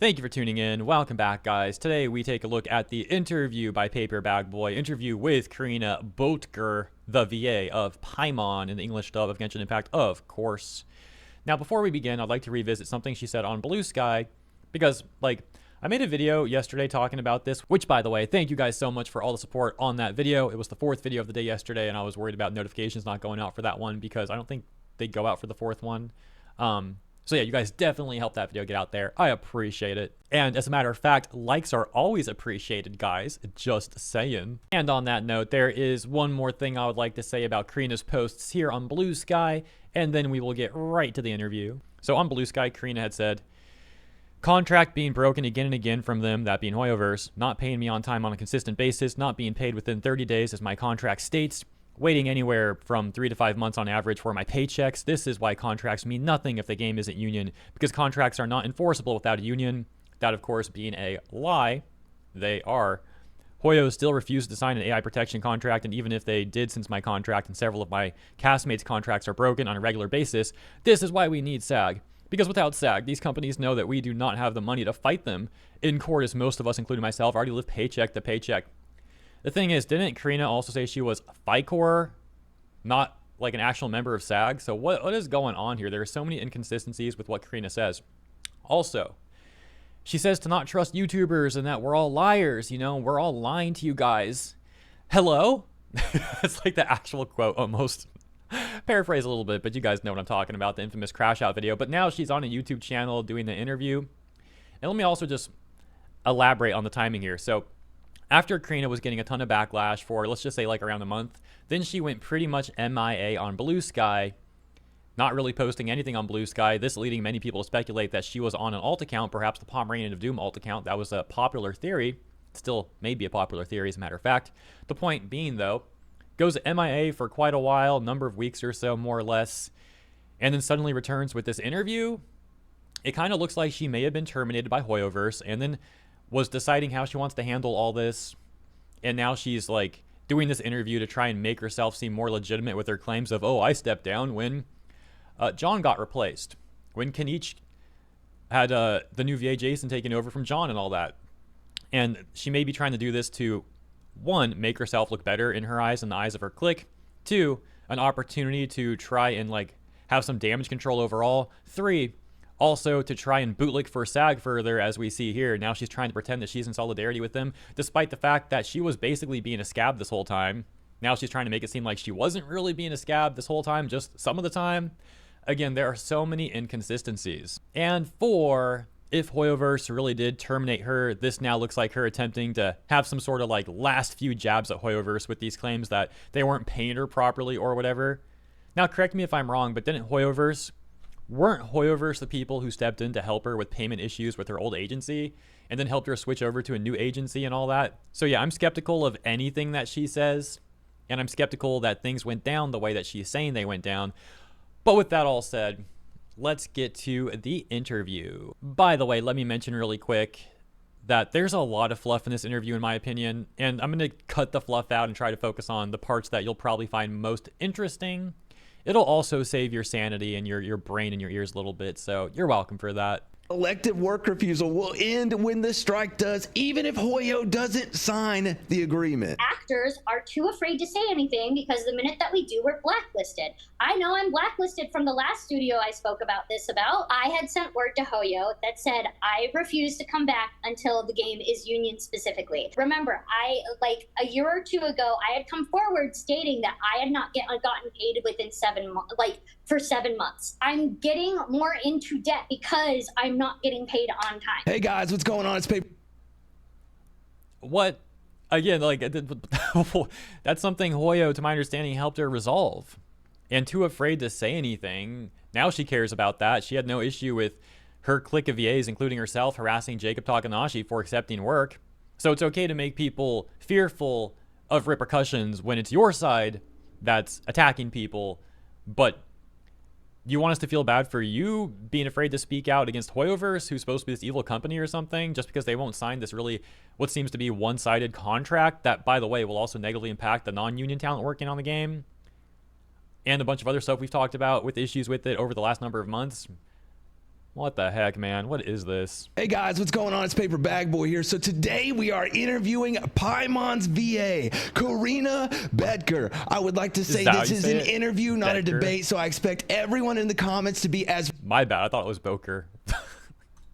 Thank you for tuning in. Welcome back, guys. Today we take a look at the interview by Paper Bag Boy, interview with Corina the VA of Paimon in the English dub of Genshin Impact, of course. Now, before we begin, I'd like to revisit something she said on bluesky, because, I made a video yesterday talking about this, which, by the way, thank you guys so much for all the support on that video. It was the 4th video of the day yesterday, and I was worried about notifications not going out for that one because I don't think they go out for the 4th one. So yeah, you guys definitely helped that video get out there. I appreciate it. And as a matter of fact, likes are always appreciated, guys. Just saying. And on that note, there is one more thing I would like to say about Corina's posts here on bluesky, and then we will get right to the interview. So on bluesky, Corina had said, contract being broken again and again from them, that being Hoyoverse, not paying me on time on a consistent basis, not being paid within 30 days as my contract states, waiting anywhere from 3 to 5 months on average for my paychecks. This is why contracts mean nothing if the game isn't union, because contracts are not enforceable without a union. That, of course, being a lie. They are. Hoyo still refused to sign an AI protection contract, and even if they did, since my contract and several of my castmates' contracts are broken on a regular basis, this is why we need SAG. Because without SAG, these companies know that we do not have the money to fight them in court, as most of us, including myself, already live paycheck to paycheck. The thing is, didn't Corina also say she was FICOR, not like an actual member of SAG? So what is going on here? There are so many inconsistencies with what Corina says. Also, she says to not trust YouTubers and that we're all liars, we're all lying to you guys. Hello? It's like the actual quote almost. Paraphrase a little bit, but you guys know what I'm talking about, the infamous crash out video. But now she's on a YouTube channel doing the interview. And let me also just elaborate on the timing here. So after Corina was getting a ton of backlash for, let's just say, around a month, then she went pretty much MIA on bluesky, not really posting anything on bluesky, this leading many people to speculate that she was on an alt account, perhaps the Pomeranian of Doom alt account. That was a popular theory. Still may be a popular theory, as a matter of fact. The point being, though, goes MIA for quite a while, number of weeks or so, more or less, and then suddenly returns with this interview. It kind of looks like she may have been terminated by Hoyoverse, and then was deciding how she wants to handle all this, and now she's doing this interview to try and make herself seem more legitimate with her claims of, oh, I stepped down when John got replaced, when Kenichi had the new VA Jason taken over from John and all that. And she may be trying to do this to, 1, make herself look better in her eyes and the eyes of her clique, 2, an opportunity to try and have some damage control overall, 3, also to try and bootlick for SAG further, as we see here. Now she's trying to pretend that she's in solidarity with them, despite the fact that she was basically being a scab this whole time. Now she's trying to make it seem like she wasn't really being a scab this whole time, just some of the time. Again, there are so many inconsistencies. And 4, if Hoyoverse really did terminate her, this now looks like her attempting to have some sort of last few jabs at Hoyoverse with these claims that they weren't paying her properly or whatever. Now, correct me if I'm wrong, but weren't Hoyoverse the people who stepped in to help her with payment issues with her old agency and then helped her switch over to a new agency and all that? So yeah, I'm skeptical of anything that she says, and I'm skeptical that things went down the way that she's saying they went down. But with that all said, let's get to the interview. By the way, let me mention really quick that there's a lot of fluff in this interview, in my opinion, and I'm going to cut the fluff out and try to focus on the parts that you'll probably find most interesting. It'll also save your sanity and your brain and your ears a little bit, so you're welcome for that. Elective work refusal will end when the strike does, even if Hoyo doesn't sign the agreement. Actors are too afraid to say anything because the minute that we do, we're blacklisted. I know I'm blacklisted from the last studio I spoke about this about. I had sent word to Hoyo that said I refuse to come back until the game is union specifically. Remember, a year or 2 ago, I had come forward stating that I had not gotten paid within 7 months, for 7 months. I'm getting more into debt because I'm not getting paid on time. Hey guys, what's going on? It's Paper. What? Again, that's something Hoyo, to my understanding, helped her resolve. And too afraid to say anything. Now she cares about that. She had no issue with her clique of VAs, including herself, harassing Jacob Takanashi for accepting work. So it's okay to make people fearful of repercussions when it's your side that's attacking people, but you want us to feel bad for you being afraid to speak out against Hoyoverse, who's supposed to be this evil company or something, just because they won't sign this really what seems to be one-sided contract that, by the way, will also negatively impact the non-union talent working on the game, and a bunch of other stuff we've talked about with issues with it over the last number of months. What the heck, man? What is this? Hey guys, what's going on? It's Paper Bag Boy here. So today we are interviewing Paimon's VA, Corina Bedker. I would like to say this is an interview, not a debate, so I expect everyone in the comments to be as My bad, I thought it was Boker.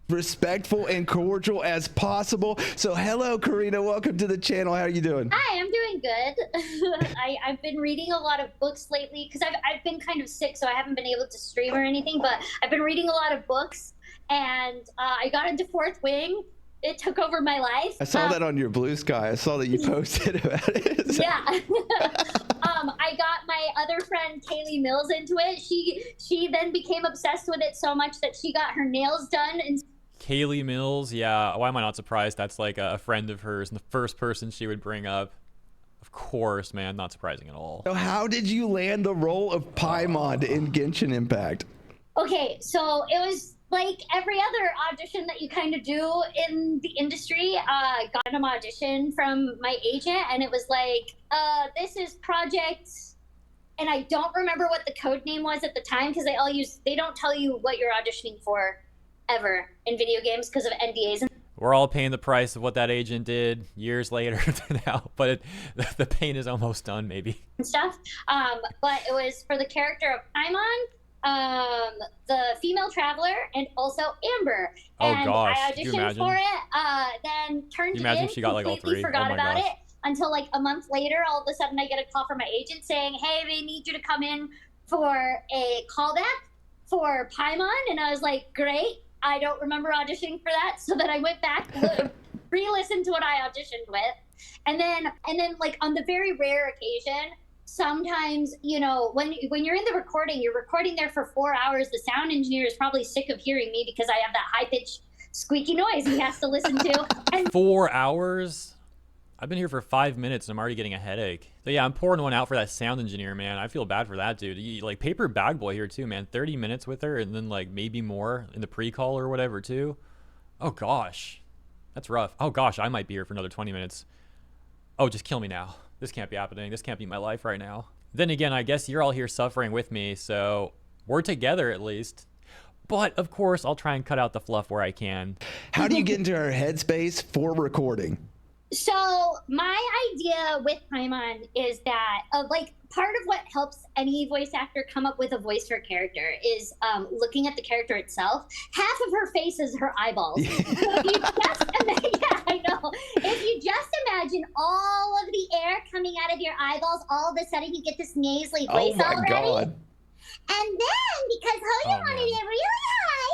respectful and cordial as possible. So hello, Corina. Welcome to the channel. How are you doing? Hi, I'm doing good. I've been reading a lot of books lately because I've been kind of sick, so I haven't been able to stream or anything, but I've been reading a lot of books, and I got into Fourth Wing. It took over my life. I saw that on your bluesky. I saw that you posted about it. Yeah. I got my other friend Kayli Mills into it. She then became obsessed with it so much that she got her nails done. And Kayli Mills, yeah. Why am I not surprised? That's like a friend of hers and the first person she would bring up. Of course, man. Not surprising at all. So how did you land the role of Paimon in Genshin Impact? Okay, so it was like every other audition that you kind of do in the industry. Got an audition from my agent, and it was like, this is project, and I don't remember what the code name was at the time because they don't tell you what you're auditioning for ever in video games because of NDAs. We're all paying the price of what that agent did years later now, but the pain is almost done, maybe. And stuff. But it was for the character of Paimon, the female traveler, and also Amber. And gosh, I could you auditioned imagine? for it, then turned Can you it imagine in, if she got, like, all completely three? forgot Oh my about gosh. it until like a month later. All of a sudden, I get a call from my agent saying, "Hey, they need you to come in for a callback for Paimon," and I was like, "Great." I don't remember auditioning for that, so then I went back, re-listened to what I auditioned with, and then like on the very rare occasion, sometimes, you know, when you're in the recording, you're recording there for 4 hours. The sound engineer is probably sick of hearing me because I have that high-pitched squeaky noise he has to listen to. And 4 hours? I've been here for 5 minutes and I'm already getting a headache. So yeah, I'm pouring one out for that sound engineer, man. I feel bad for that dude. Like Paper Bag Boy here too, man. 30 minutes with her and then like maybe more in the pre-call or whatever too. Oh gosh, that's rough. Oh gosh, I might be here for another 20 minutes. Oh, just kill me now. This can't be happening. This can't be my life right now. Then again, I guess you're all here suffering with me, so we're together at least. But of course, I'll try and cut out the fluff where I can. How do you get into her headspace for recording? so my idea with Paimon is that like part of what helps any voice actor come up with a voice for a character is looking at the character itself. Half of her face is her eyeballs. So if you just yeah, I know. If you just imagine all of the air coming out of your eyeballs, all of a sudden you get this nasally voice Oh my already. God. And then because Hoyo wanted it really high,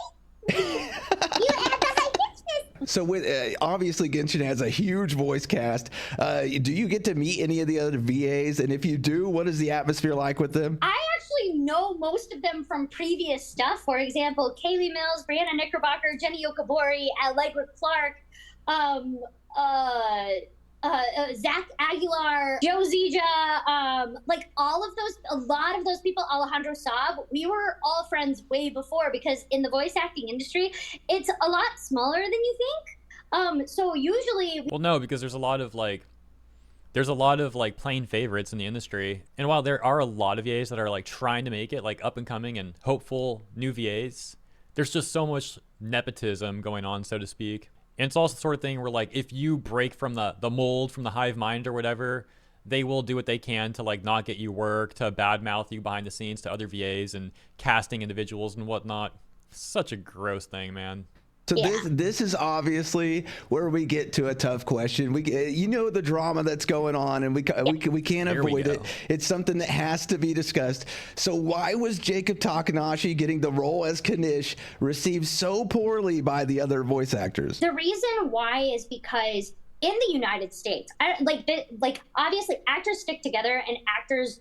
you add the high pitchness. So with obviously Genshin has a huge voice cast. Do you get to meet any of the other VAs? And if you do, what is the atmosphere like with them? I actually know most of them from previous stuff. For example, Kayli Mills, Brianna Knickerbocker, Jenny Okabori, Allegra Clark, Zach Aguilar, Joe Zija, like all of those, a lot of those people, Alejandro Saab, we were all friends way before because in the voice acting industry, it's a lot smaller than you think. So usually, Well, no, because there's a lot of like plain favorites in the industry. And while there are a lot of VAs that are like trying to make it, like up and coming and hopeful new VAs, there's just so much nepotism going on, so to speak. And it's also the sort of thing where like if you break from the mold, from the hive mind or whatever, they will do what they can to like not get you work, to badmouth you behind the scenes to other VAs and casting individuals and whatnot. Such a gross thing, man. So Yeah. this is obviously where we get to a tough question. You know the drama that's going on, and we can't Here we avoid it. go. It's something that has to be discussed. So why was Jacob Takanashi getting the role as Kanish received so poorly by the other voice actors? the reason why is because in the United States, obviously actors stick together and actors.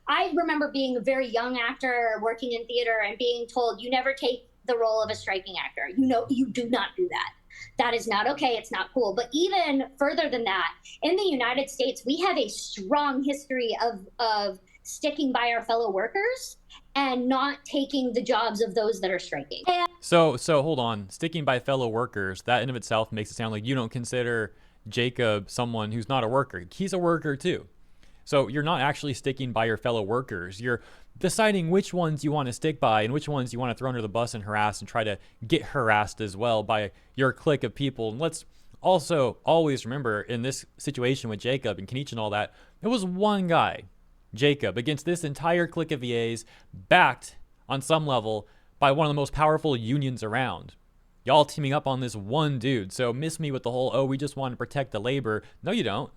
I remember being a very young actor working in theater and being told, you never take the role of a striking actor. You know, you do not do that. That is not okay. It's not cool. But even further than that, in the United States, we have a strong history of sticking by our fellow workers and not taking the jobs of those that are striking. So hold on. Sticking by fellow workers, that in of itself makes it sound like you don't consider Jacob someone who's not a worker. He's a worker too. So you're not actually sticking by your fellow workers. You're deciding which ones you want to stick by and which ones you want to throw under the bus and harass and try to get harassed as well by your clique of people. And let's also always remember, in this situation with Jacob and Kenichi and all that, it was one guy, Jacob, against this entire clique of VAs, backed on some level by one of the most powerful unions around. Y'all teaming up on this one dude. So miss me with the whole, oh, we just want to protect the labor. No, you don't.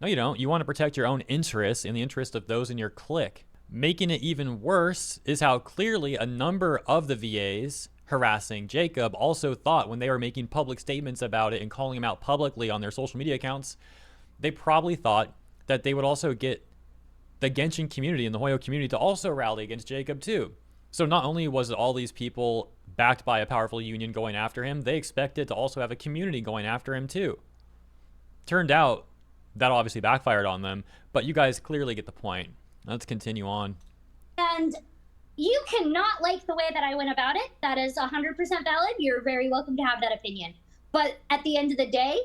No, you don't. You want to protect your own interests and the interest of those in your clique. Making it even worse is how clearly a number of the VAs harassing Jacob also thought, when they were making public statements about it and calling him out publicly on their social media accounts, they probably thought that they would also get the Genshin community and the Hoyo community to also rally against Jacob too. So not only was it all these people backed by a powerful union going after him, they expected to also have a community going after him too. Turned out that obviously backfired on them, but you guys clearly get the point. Let's continue on. And you cannot like the way that I went about it. That is 100% valid. You're very welcome to have that opinion. But at the end of the day,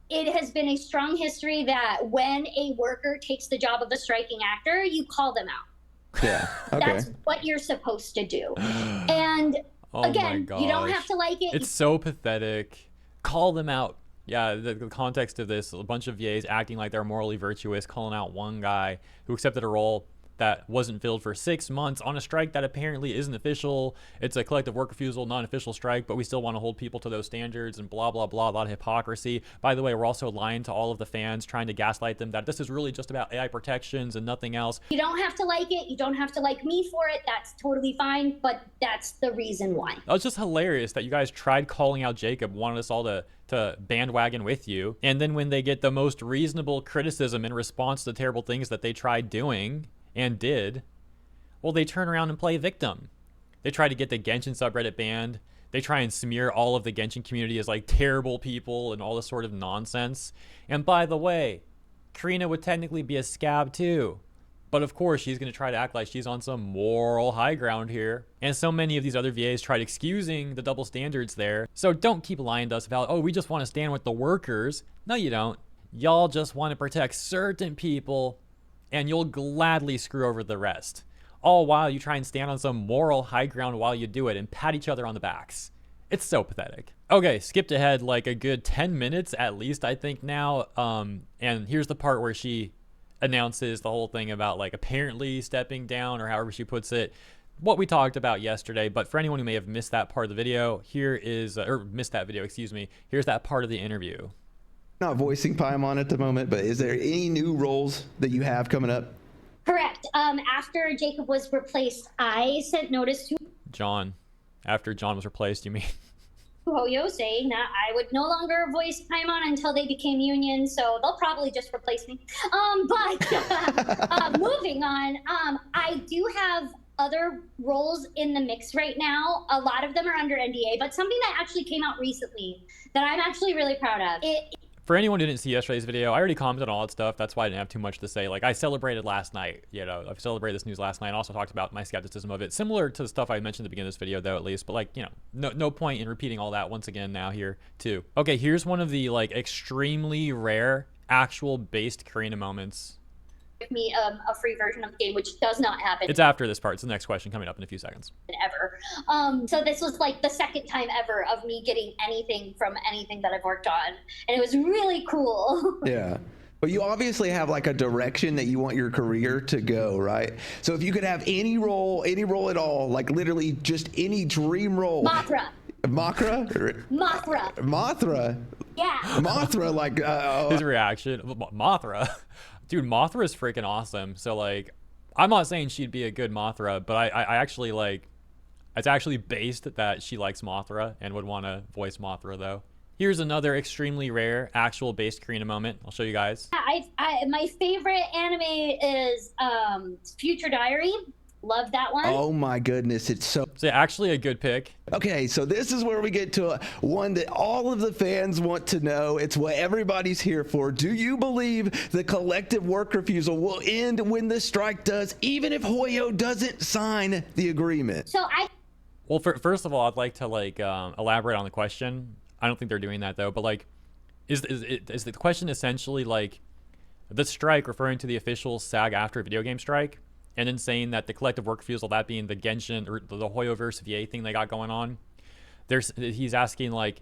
it has been a strong history that when a worker takes the job of a striking actor, you call them out. Yeah, okay. That's what you're supposed to do. And again, you don't have to like it. It's so pathetic. Call them out. Yeah, the context of this, a bunch of VAs acting like they're morally virtuous, calling out one guy who accepted a role that wasn't filled for 6 months on a strike that apparently isn't official. It's a collective work refusal, non-official strike, but we still want to hold people to those standards and blah, blah, blah, a lot of hypocrisy. By the way, we're also lying to all of the fans, trying to gaslight them that this is really just about AI protections and nothing else. You don't have to like it. You don't have to like me for it. That's totally fine, but that's the reason why. That was just hilarious that you guys tried calling out Jacob, wanted us all to bandwagon with you. And then when they get the most reasonable criticism in response to terrible things that they tried doing and did, well, they turn around and play victim. They try to get the Genshin subreddit banned. They try and smear all of the Genshin community as like terrible people and all this sort of nonsense. And by the way, Corina would technically be a scab too. But of course, she's going to try to act like she's on some moral high ground here. And so many of these other VAs tried excusing the double standards there. So don't keep lying to us about, oh, we just want to stand with the workers. No, you don't. Y'all just want to protect certain people, and you'll gladly screw over the rest. All while you try and stand on some moral high ground while you do it and pat each other on the backs. It's so pathetic. Okay, skipped ahead like a good 10 minutes at least, I think now. And here's the part where she announces the whole thing about like apparently stepping down, or however she puts it, what we talked about yesterday. But for anyone who may have missed that part of the video, here is, or missed that video, excuse me, here's that part of the interview. Not voicing Paimon at the moment, but is there any new roles that you have coming up? Correct. After Jacob was replaced, I sent notice to John. After John was replaced, you mean? Hoyo saying that I would no longer voice Paimon until they became union, so they'll probably just replace me. But moving on, I do have other roles in the mix right now. A lot of them are under NDA, but something that actually came out recently that I'm actually really proud of. For anyone who didn't see yesterday's video, I already commented on all that stuff. That's why I didn't have too much to say. Like, I celebrated last night. You know, I celebrated this news last night. I also talked about my skepticism of it. Similar to the stuff I mentioned at the beginning of this video, though, at least. But, like, you know, no point in repeating all that once again now here, too. Okay, here's one of the, like, extremely rare actual based Corina moments. Give me a free version of the game, which does not happen. It's after this part. It's the next question coming up in a few seconds. Ever. So this was like the second time ever of me getting anything from anything that I've worked on, and it was really cool. Yeah. But you obviously have like a direction that you want your career to go, right? So if you could have any role at all, like literally just any dream role. Mothra. Mothra? Mothra? Yeah. Mothra, like... His reaction. Mothra? Dude, Mothra is freaking awesome. So, like, I'm not saying she'd be a good Mothra, but I actually, like, it's actually based that she likes Mothra and would want to voice Mothra, though. Here's another extremely rare actual based Corina moment. I'll show you guys. My favorite anime is Future Diary. Love that one. Oh my goodness, it's so actually a good pick. Okay, so this is where we get to one that all of the fans want to know. It's what everybody's here for. Do you believe the collective work refusal will end when the strike does, even if Hoyo doesn't sign the agreement? Well, first of all, I'd like to like elaborate on the question. I don't think they're doing that though, but like, is the question essentially like the strike referring to the official SAG-AFTRA video game strike? and then saying that the collective work refusal, that being the Genshin or the Hoyoverse VA thing they got going on, he's asking like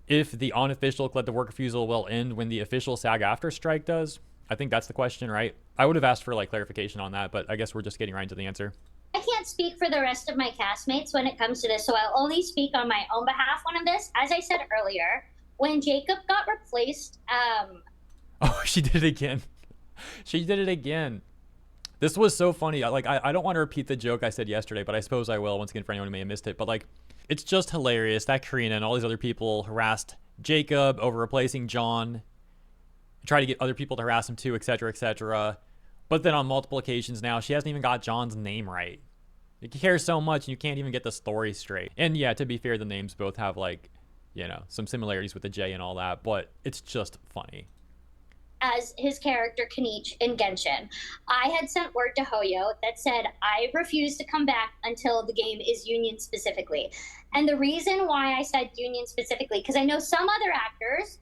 if the unofficial collective work refusal will end when the official SAG-AFTRA strike does. I think that's the question, right? I would have asked for like clarification on that, but I guess we're just getting right into the answer. I can't speak for the rest of my castmates when it comes to this, so I'll only speak on my own behalf on this. As I said earlier, when Jacob got replaced, Oh, she did it again. She did it again. This was so funny. Like, I don't want to repeat the joke I said yesterday, but I suppose I will once again for anyone who may have missed it. But like, it's just hilarious that Corina and all these other people harassed Jacob over replacing John, try to get other people to harass him too, etc., etc. But then on multiple occasions now, she hasn't even got John's name right. You care so much and you can't even get the story straight. And yeah, to be fair, the names both have like, you know, some similarities with the J and all that, but it's just funny. As his character Kanichi in Genshin, I had sent word to Hoyo that said I refuse to come back until the game is union specifically. And the reason why I said union specifically, because I know some other actors,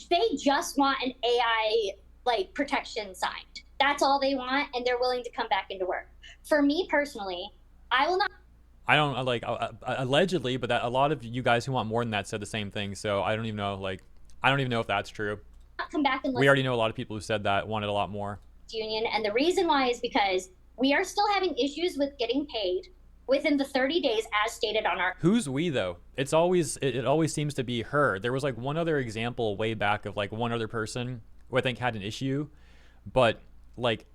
they just want an AI like protection signed. That's all they want, and they're willing to come back into work. For me personally, I will not. I don't like allegedly, but that a lot of you guys who want more than that said the same thing. So I don't even know. Like, I don't even know if that's true. Come back and we already know a lot of people who said that wanted a lot more. Union, and the reason why is because we are still having issues with getting paid within the 30 days as stated on our. Who's we though? It's always it always seems to be her. There was like one other example way back of like one other person who I think had an issue, but like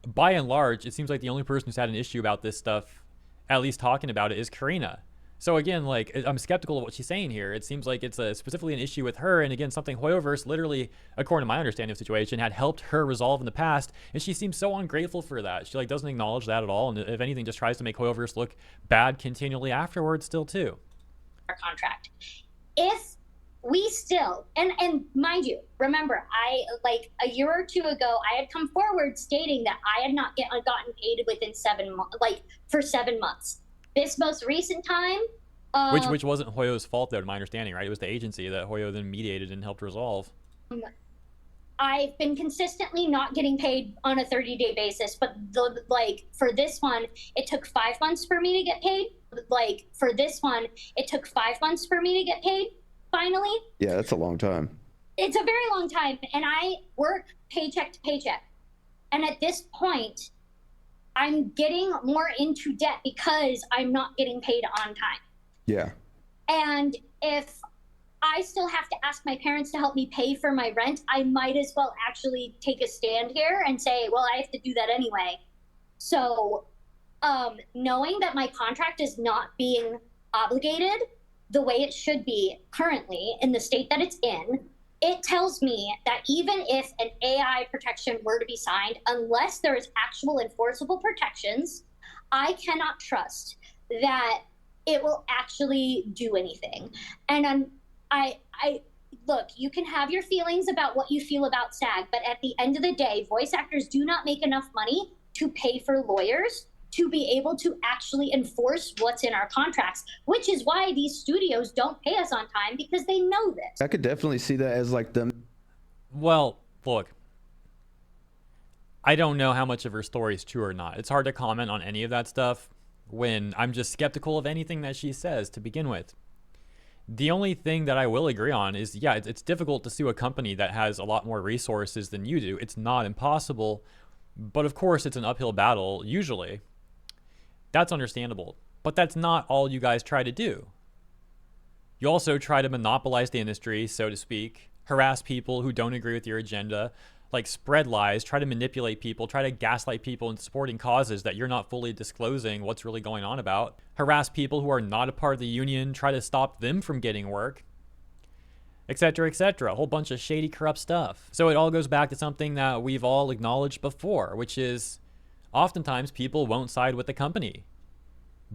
by and large, it seems like the only person who's had an issue about this stuff, at least talking about it, is Corina. So again, like, I'm skeptical of what she's saying here. It seems like it's specifically an issue with her, and again, something Hoyoverse literally, according to my understanding of the situation, had helped her resolve in the past, and she seems so ungrateful for that. She like doesn't acknowledge that at all, and if anything, just tries to make Hoyoverse look bad continually afterwards still too. Our contract. If we still, and mind you, remember, I like a year or two ago, I had come forward stating that I had not gotten paid within 7 months, like for 7 months. This most recent time, which wasn't Hoyo's fault, though, to my understanding, right? It was the agency that Hoyo then mediated and helped resolve. I've been consistently not getting paid on a 30-day basis, but like for this one, it took 5 months for me to get paid. Like for this one, it took 5 months for me to get paid. Finally. Yeah, that's a long time. It's a very long time, and I work paycheck to paycheck, and at this point, I'm getting more into debt because I'm not getting paid on time. Yeah. And if I still have to ask my parents to help me pay for my rent, I might as well actually take a stand here and say, well, I have to do that anyway. So knowing that my contract is not being obligated the way it should be currently in the state that it's in, it tells me that even if an AI protection were to be signed, unless there is actual enforceable protections, I cannot trust that it will actually do anything. And I look, you can have your feelings about what you feel about SAG, but at the end of the day, voice actors do not make enough money to pay for lawyers to be able to actually enforce what's in our contracts, which is why these studios don't pay us on time, because they know this. I could definitely see that as like the... Well, look, I don't know how much of her story is true or not. It's hard to comment on any of that stuff when I'm just skeptical of anything that she says to begin with. The only thing that I will agree on is, yeah, it's difficult to sue a company that has a lot more resources than you do. It's not impossible, but of course it's an uphill battle, usually. That's understandable, but that's not all you guys try to do. You also try to monopolize the industry, so to speak, harass people who don't agree with your agenda, like spread lies, try to manipulate people, try to gaslight people into supporting causes that you're not fully disclosing what's really going on about, harass people who are not a part of the union, try to stop them from getting work, etc., etc. A whole bunch of shady, corrupt stuff. So it all goes back to something that we've all acknowledged before, which is oftentimes people won't side with the company.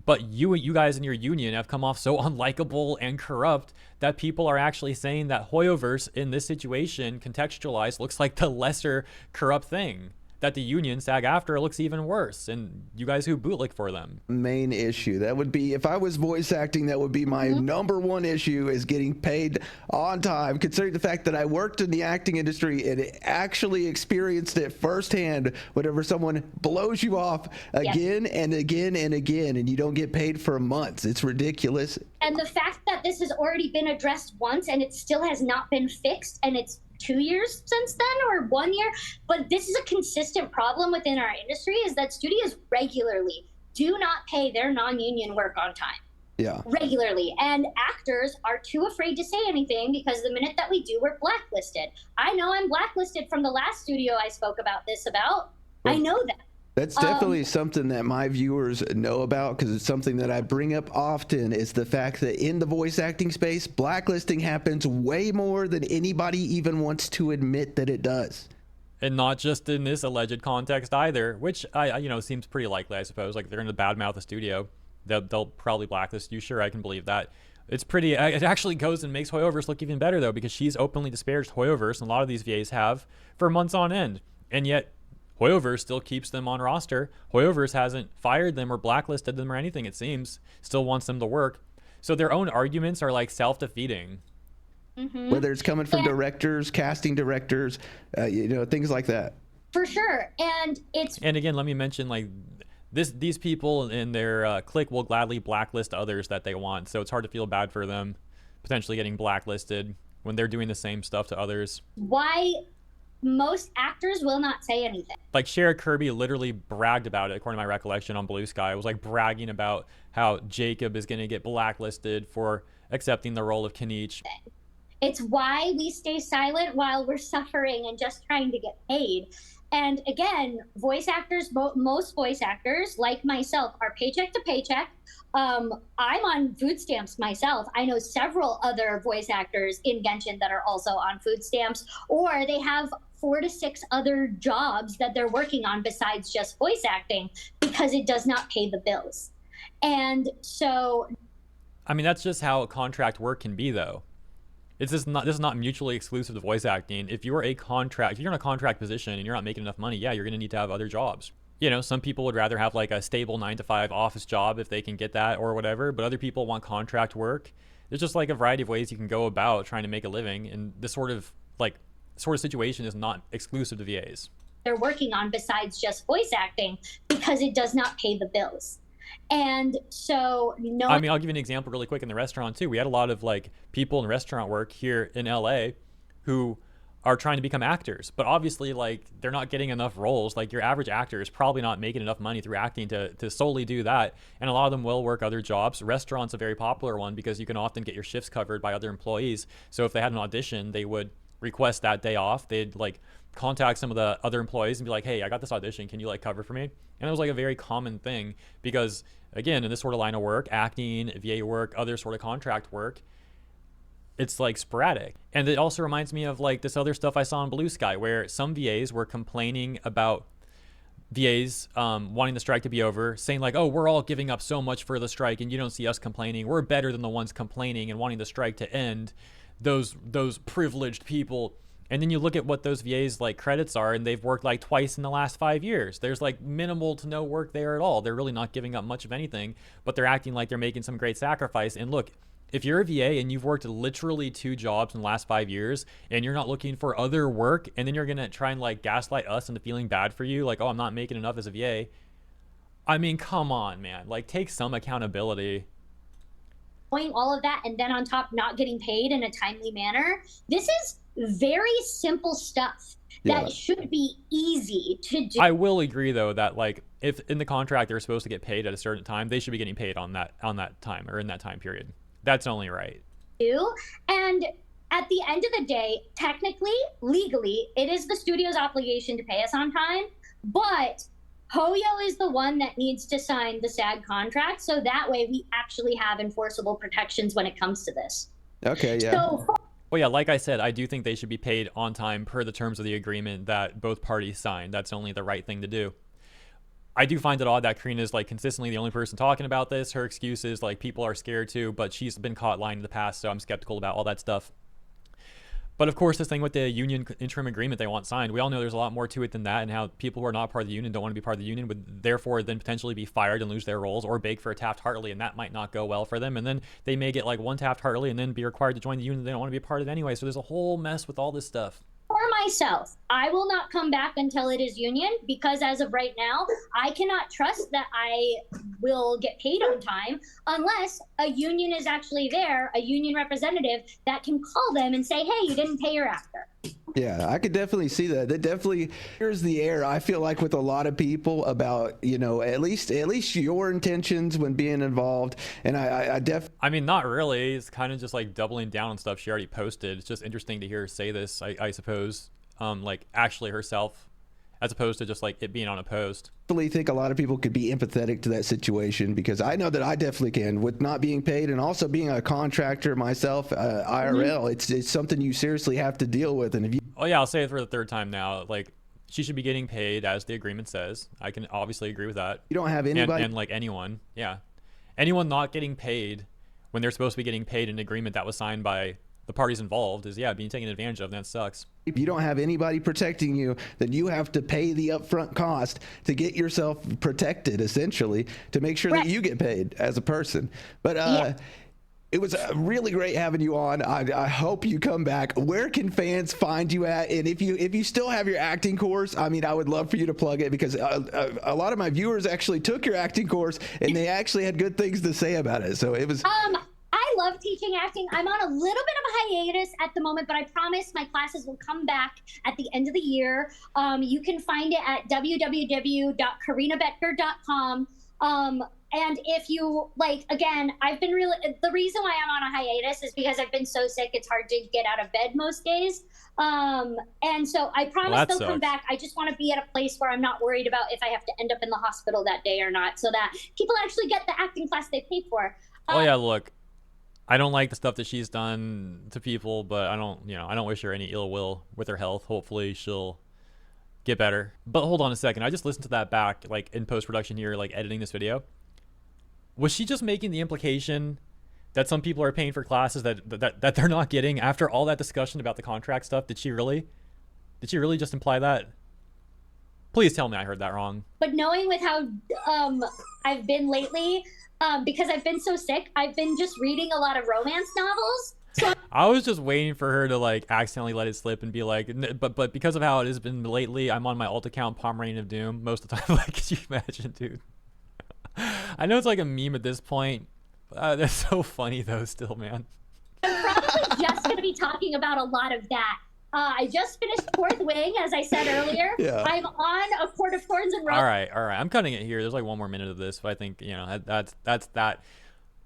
But you guys in your union have come off so unlikable and corrupt that people are actually saying that Hoyoverse in this situation, contextualized, looks like the lesser corrupt thing. that the union SAG-AFTRA looks even worse, and you guys who bootlick for them. Main issue that would be, if I was voice acting, that would be my number one issue, is getting paid on time, considering the fact that I worked in the acting industry and actually experienced it firsthand. Whenever someone blows you off again and again and again, and you don't get paid for months, it's ridiculous. And the fact that this has already been addressed once and it still has not been fixed, and it's 2 years since then or 1 year, but this is a consistent problem within our industry, is that studios regularly do not pay their non-union work on time. Yeah. Regularly. And actors are too afraid to say anything because the minute that we do, we're blacklisted. I know I'm blacklisted from the last studio I spoke about this about. I know that. That's definitely something that my viewers know about, because it's something that I bring up often, is the fact that in the voice acting space, blacklisting happens way more than anybody even wants to admit that it does. And not just in this alleged context either, which seems pretty likely, I suppose. Like, they're going to badmouth the studio, they'll probably blacklist you. Sure, I can believe that. It's pretty. It actually goes and makes Hoyoverse look even better, though, because she's openly disparaged Hoyoverse, and a lot of these VAs have, for months on end. And yet Hoyoverse still keeps them on roster. Hoyoverse hasn't fired them or blacklisted them or anything, it seems. Still wants them to work. So their own arguments are like self-defeating. Whether it's coming from directors, casting directors, things like that. For sure. And again, let me mention, like, these people in their clique will gladly blacklist others that they want. So it's hard to feel bad for them potentially getting blacklisted when they're doing the same stuff to others. Why most actors will not say anything. Like, Shara Kirby literally bragged about it, according to my recollection, on Blue Sky. It was like bragging about how Jacob is going to get blacklisted for accepting the role of Kanichi. It's why we stay silent while we're suffering and just trying to get paid. And again, voice actors, most voice actors, like myself, are paycheck to paycheck. I'm on food stamps myself. I know several other voice actors in Genshin that are also on food stamps, or they have 4 to 6 other jobs that they're working on besides just voice acting, because it does not pay the bills. And so, I mean, that's just how contract work can be, though. This is not mutually exclusive to voice acting. If you're in a contract position and you're not making enough money, yeah, you're going to need to have other jobs. Some people would rather have like a stable 9-to-5 office job if they can get that or whatever, but other people want contract work. There's just like a variety of ways you can go about trying to make a living, and this sort of situation is not exclusive to VAs. They're working on besides just voice acting, because it does not pay the bills. And so, I mean, I'll give you an example really quick in the restaurant too. We had a lot of like people in restaurant work here in LA who are trying to become actors, but obviously like they're not getting enough roles. Like, your average actor is probably not making enough money through acting to solely do that. And a lot of them will work other jobs. Restaurant's a very popular one because you can often get your shifts covered by other employees. So if they had an audition, they would request that day off. They'd like contact some of the other employees and be like, hey, I got this audition, can you like cover for me? And it was like a very common thing, because again, in this sort of line of work, acting, VA work, other sort of contract work, it's like sporadic. And it also reminds me of like this other stuff I saw on Blue Sky, where some VAs were complaining about VAs wanting the strike to be over, saying like, oh, we're all giving up so much for the strike and you don't see us complaining. We're better than the ones complaining and wanting the strike to end. Those privileged people. And then you look at what those VAs like credits are, and they've worked like twice in the last 5 years. There's like minimal to no work there at all. They're really not giving up much of anything, but they're acting like they're making some great sacrifice. And look, if you're a VA and you've worked literally 2 jobs in the last 5 years and you're not looking for other work, and then you're going to try and like gaslight us into feeling bad for you, like, oh, I'm not making enough as a VA. I mean, come on, man, like take some accountability. All of that, and then on top, not getting paid in a timely manner. This is very simple stuff that should be easy to do. I will agree though that like if in the contract they're supposed to get paid at a certain time, they should be getting paid on that time or in that time period. That's only right. And at the end of the day, technically, legally, it is the studio's obligation to pay us on time, but Hoyo is the one that needs to sign the SAG contract, so that way we actually have enforceable protections when it comes to this. Okay, yeah. Well, yeah, like I said, I do think they should be paid on time per the terms of the agreement that both parties signed. That's only the right thing to do. I do find it odd that Corina is like consistently the only person talking about this. Her excuse is like people are scared too, but she's been caught lying in the past, so I'm skeptical about all that stuff. But of course, this thing with the union interim agreement they want signed, we all know there's a lot more to it than that, and how people who are not part of the union, don't want to be part of the union, would therefore then potentially be fired and lose their roles, or beg for a Taft-Hartley, and that might not go well for them. And then they may get like one Taft-Hartley and then be required to join the union they don't want to be a part of anyway. So there's a whole mess with all this stuff. For myself, I will not come back until it is union, because as of right now, I cannot trust that I will get paid on time unless a union is actually there, a union representative that can call them and say, hey, you didn't pay your actor. Yeah, I could definitely see that. That definitely clears the air, I feel like, with a lot of people about, you know, at least your intentions when being involved. And I mean, not really. It's kind of just like doubling down on stuff she already posted. It's just interesting to hear her say this, I suppose, like actually herself, as opposed to just like it being on a post. I really think a lot of people could be empathetic to that situation, because I know that I definitely can, with not being paid and also being a contractor myself, IRL. It's something you seriously have to deal with. And if you Oh yeah, I'll say it for the third time now. Like, she should be getting paid as the agreement says. I can obviously agree with that. you don't have anybody And like anyone, yeah, anyone not getting paid when they're supposed to be getting paid in an agreement that was signed by the parties involved is, yeah, being taken advantage of. And that sucks. if you don't have anybody protecting you, then you have to pay the upfront cost to get yourself protected, essentially, to make sure that you get paid as a person. But it was really great having you on. I hope you come back. Where can fans find you at? And if you still have your acting course, I mean, I would love for you to plug it, because a lot of my viewers actually took your acting course and they actually had good things to say about it. So it was. I love teaching acting. I'm on a little bit of a hiatus at the moment, but I promise my classes will come back at the end of the year. You can find it at www.corinabetker.com. And if you like, again, the reason why I'm on a hiatus is because I've been so sick, it's hard to get out of bed most days. And so I promise they'll come back. I just want to be at a place where I'm not worried about if I have to end up in the hospital that day or not, so that people actually get the acting class they paid for. Oh yeah, look, I don't like the stuff that she's done to people, but I don't wish her any ill will with her health. Hopefully she'll get better. But hold on a second. I just listened to that back, like in post-production here, like editing this video. Was she just making the implication that some people are paying for classes that they're not getting after all that discussion about the contract stuff? Did she really just imply that? Please tell me I heard that wrong. But knowing with how I've been lately, because I've been so sick, I've been just reading a lot of romance novels. So I was just waiting for her to like accidentally let it slip and be like, but because of how it has been lately, I'm on my alt account Pomeranian of Doom most of the time. Like, could you imagine, dude? I know it's like a meme at this point. That's so funny though, still, man. I'm probably just going to be talking about a lot of that. I just finished Fourth Wing, as I said earlier. Yeah. I'm on A Court of Thorns and Roses. All right. I'm cutting it here. There's like one more minute of this, but I think, that's that.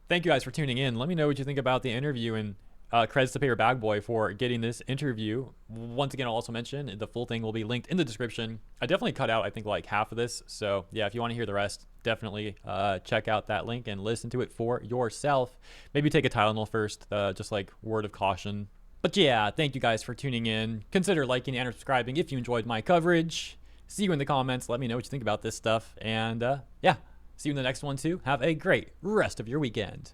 Thank you guys for tuning in. Let me know what you think about the interview, and credits to Paper Bag Boy for getting this interview. Once again, I'll also mention the full thing will be linked in the description. I definitely cut out, I think, like half of this. So yeah, if you want to hear the rest, definitely check out that link and listen to it for yourself. Maybe take a Tylenol first, just like word of caution. But yeah, thank you guys for tuning in. Consider liking and subscribing if you enjoyed my coverage. See you in the comments. Let me know what you think about this stuff. And yeah, see you in the next one too. Have a great rest of your weekend.